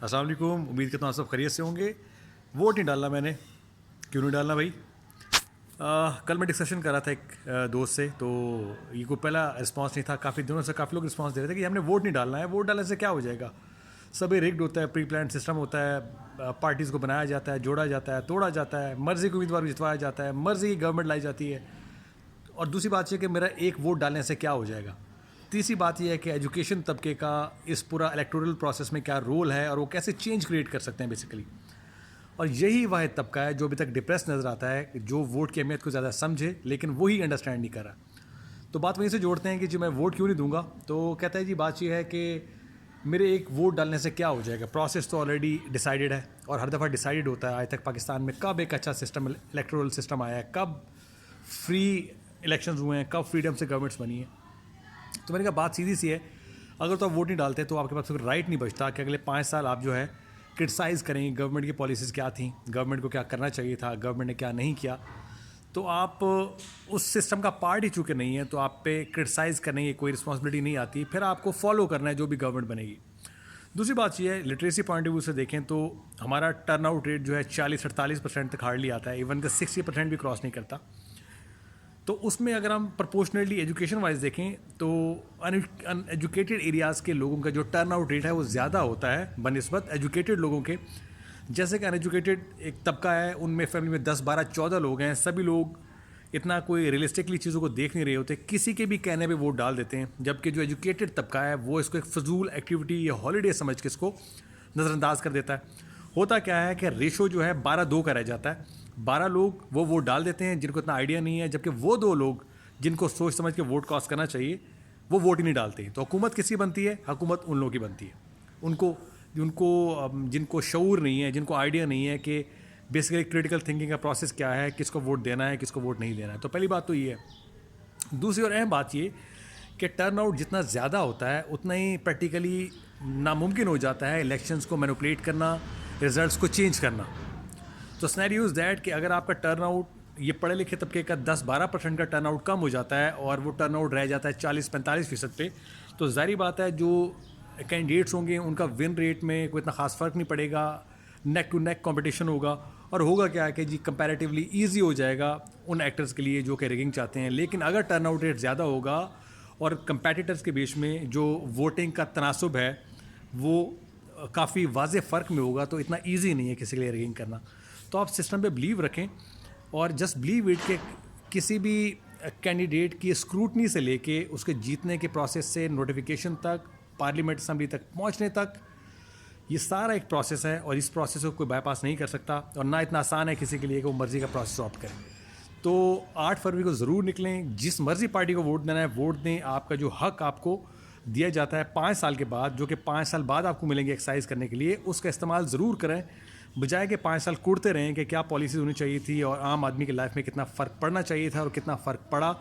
अस्सलाम वालेकुम। उम्मीद करता हूँ आप सब खैरियत से होंगे। वोट नहीं डालना मैंने। क्यों नहीं डालना भाई? कल मैं डिस्कशन कर रहा था एक दोस्त से, तो ये कोई पहला रिस्पांस नहीं था। काफ़ी दिनों से काफ़ी लोग रिस्पांस दे रहे थे कि हमने वोट नहीं डालना है, वोट डालने से क्या हो जाएगा। सब रिग्ड होता है, प्री प्लान सिस्टम होता है, पार्टीज़ को बनाया जाता है, जोड़ा जाता है, तोड़ा जाता है, मर्जी के उम्मीदवार को जितवाया जाता है, मर्जी की गवर्नमेंट लाई जाती है। और दूसरी बात यह कि मेरा एक वोट डालने से क्या हो जाएगा। तीसरी बात यह है कि एजुकेशन तबके का इस पूरा इलेक्टोरल प्रोसेस में क्या रोल है और वो कैसे चेंज क्रिएट कर सकते हैं बेसिकली। और यही वह तबका है जो अभी तक डिप्रेस नज़र आता है, जो वोट की अहमियत को ज़्यादा समझे लेकिन वही अंडरस्टैंड नहीं कर रहा। तो बात वहीं से जोड़ते हैं कि जो मैं वोट क्यों नहीं दूंगा, तो कहता है जी बात यह है कि मेरे एक वोट डालने से क्या हो जाएगा। प्रोसेस तो ऑलरेडी डिसाइडेड है और हर दफ़ा डिसाइडेड होता है। आज तक पाकिस्तान में कब एक अच्छा सिस्टम, इलेक्टोरल सिस्टम आया है, कब फ्री इलेक्शंस हुए हैं, कब फ्रीडम से गवर्नमेंट्स बनी है। तो मैंने कहा बात सीधी सी है, अगर तो आप वोट नहीं डालते तो आपके पास कोई राइट नहीं बचता कि अगले 5 साल आप जो है क्रिटिसाइज़ करेंगे गवर्नमेंट की पॉलिसीज़ क्या थी, गवर्नमेंट को क्या करना चाहिए था, गवर्नमेंट ने क्या नहीं किया। तो आप उस सिस्टम का पार्ट ही चूँकि नहीं है, तो आप पे क्रिटिसाइज़ करने की कोई रिस्पॉन्सिबिलिटी नहीं आती। फिर आपको फॉलो करना है जो भी गवर्नमेंट बनेगी। दूसरी बात यह है, लिटरेसी पॉइंट ऑफ व्यू से देखें तो हमारा टर्न आउट रेट जो है 40-48% तक हार्डली आता है, इवन का 60% भी क्रॉस नहीं करता। तो उसमें अगर हम प्रपोर्शनली एजुकेशन वाइज देखें तो अनएजुकेटेड एरियाज़ के लोगों का जो टर्न आउट रेट है वो ज़्यादा होता है बनिस्बत एजुकेटेड लोगों के। जैसे कि अनएजुकेटेड एक तबका है, उनमें फैमिली में 10-12-14 लोग हैं, सभी लोग इतना कोई रियलिस्टिकली चीज़ों को देख नहीं रहे होते, किसी के भी कहने पे वोट डाल देते हैं। जबकि जो एजुकेटेड तबका है वो इसको एक फजूल एक्टिविटी या हॉलीडे समझ के इसको नज़रअंदाज कर देता है। होता क्या है कि रेशो जो है 12-2 का रह जाता है। 12 लोग वो वोट डाल देते हैं जिनको इतना आइडिया नहीं है, जबकि वो 2 लोग जिनको सोच समझ के वोट कास्ट करना चाहिए वो वोट ही नहीं डालते। तो हुकूमत किसकी बनती है? हुकूमत उन लोगों की बनती है, उनको उनको जिनको शऊर नहीं है, जिनको आइडिया नहीं है कि बेसिकली क्रिटिकल थिंकिंग का प्रोसेस क्या है, किसको वोट देना है, किसको वोट नहीं देना है। तो पहली बात तो ये है। दूसरी और अहम बात ये कि टर्नआउट जितना ज़्यादा होता है उतना ही प्रैक्टिकली नामुमकिन हो जाता है इलेक्शंस को मैनिपुलेट करना, रिजल्ट्स को चेंज करना। तो सिनेरियो इज़ दैट कि अगर आपका टर्नआउट ये पढ़े लिखे तबके का 10-12% का टर्नआउट कम हो जाता है और वो टर्नआउट रह जाता है 40-45% पे, तो ज़ाहिर बात है जो कैंडिडेट्स होंगे उनका विन रेट में कोई इतना खास फ़र्क नहीं पड़ेगा, नेक टू नेक कंपटीशन होगा। और होगा क्या है कि जी कंपैरेटिवली ईजी हो जाएगा उन एक्टर्स के लिए जो कि रिगिंग चाहते हैं। लेकिन अगर टर्नआउट रेट ज़्यादा होगा और कंपेटिटर्स के बीच में जो वोटिंग का तनासुब है वो काफ़ी वाज़े फ़र्क में होगा, तो इतना ईजी नहीं है किसी के लिए रिगिंग करना। तो आप सिस्टम पे बिलीव रखें और जस्ट बिलीव इट कि किसी भी कैंडिडेट की स्क्रूटनी से लेके उसके जीतने के प्रोसेस से नोटिफिकेशन तक, पार्लियामेंट असम्बली तक पहुंचने तक, ये सारा एक प्रोसेस है और इस प्रोसेस को कोई बाईपास नहीं कर सकता। और ना इतना आसान है किसी के लिए कि वो मर्ज़ी का प्रोसेस ऑप्ट करें। तो 8 फरवरी को ज़रूर निकलें, जिस मर्ज़ी पार्टी को वोट देना है वोट दें। आपका जो हक आपको दिया जाता है 5 साल के बाद, जो कि 5 साल बाद आपको मिलेंगे एक्सरसाइज करने के लिए, उसका इस्तेमाल ज़रूर करें, बजाय कि 5 साल कूदते रहें कि क्या पॉलिसीज़ होनी चाहिए थी और आम आदमी की लाइफ में कितना फ़र्क पड़ना चाहिए था और कितना फ़र्क पड़ा,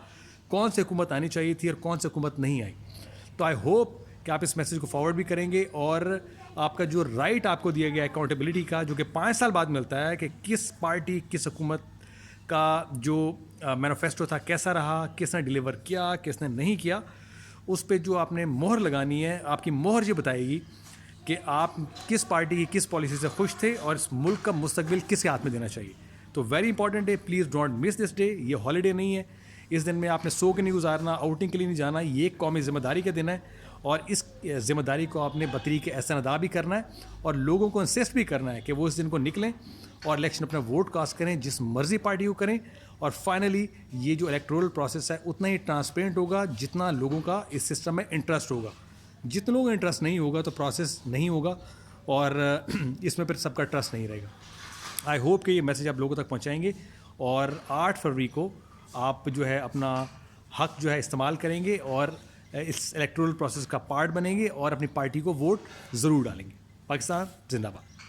कौन सी हुकूमत आनी चाहिए थी और कौन सी हुकूमत नहीं आई। तो आई होप कि आप इस मैसेज को फॉरवर्ड भी करेंगे और आपका जो राइट आपको दिया गया अकाउंटेबिलिटी का, जो कि 5 साल बाद मिलता है कि किस पार्टी किस हुकूमत का जो मैनिफेस्टो था कैसा रहा, किसने डिलीवर किया, किसने नहीं किया, उस पर जो आपने मोहर लगानी है, आपकी मोहर ये बताएगी कि आप किस पार्टी की किस पॉलिसी से खुश थे और इस मुल्क का मुस्तकबिल किसके हाथ में देना चाहिए। तो very important day, please don't miss this day. ये हॉलीडे नहीं है, इस दिन में आपने सो के नहीं गुजारना, आउटिंग के लिए नहीं जाना। ये एक कौमी जिम्मेदारी का दिन है और इस जिम्मेदारी को आपने बतरीके एहसन अदा भी करना है और लोगों को इंसिस्ट भी करना है कि वो इस दिन को निकलें और इलेक्शन अपना वोट कास्ट करें, जिस मर्जी पार्टी को करें। और फाइनली ये जो इलेक्टोरल प्रोसेस है उतना ही ट्रांसपेरेंट होगा जितना लोगों का इस सिस्टम में इंटरेस्ट होगा। जितने लोगों का इंटरेस्ट नहीं होगा तो प्रोसेस नहीं होगा और इसमें फिर सबका ट्रस्ट नहीं रहेगा। आई होप कि ये मैसेज आप लोगों तक पहुंचाएंगे और 8 फरवरी को आप जो है अपना हक जो है इस्तेमाल करेंगे और इस इलेक्टोरल प्रोसेस का पार्ट बनेंगे और अपनी पार्टी को वोट ज़रूर डालेंगे। पाकिस्तान जिंदाबाद।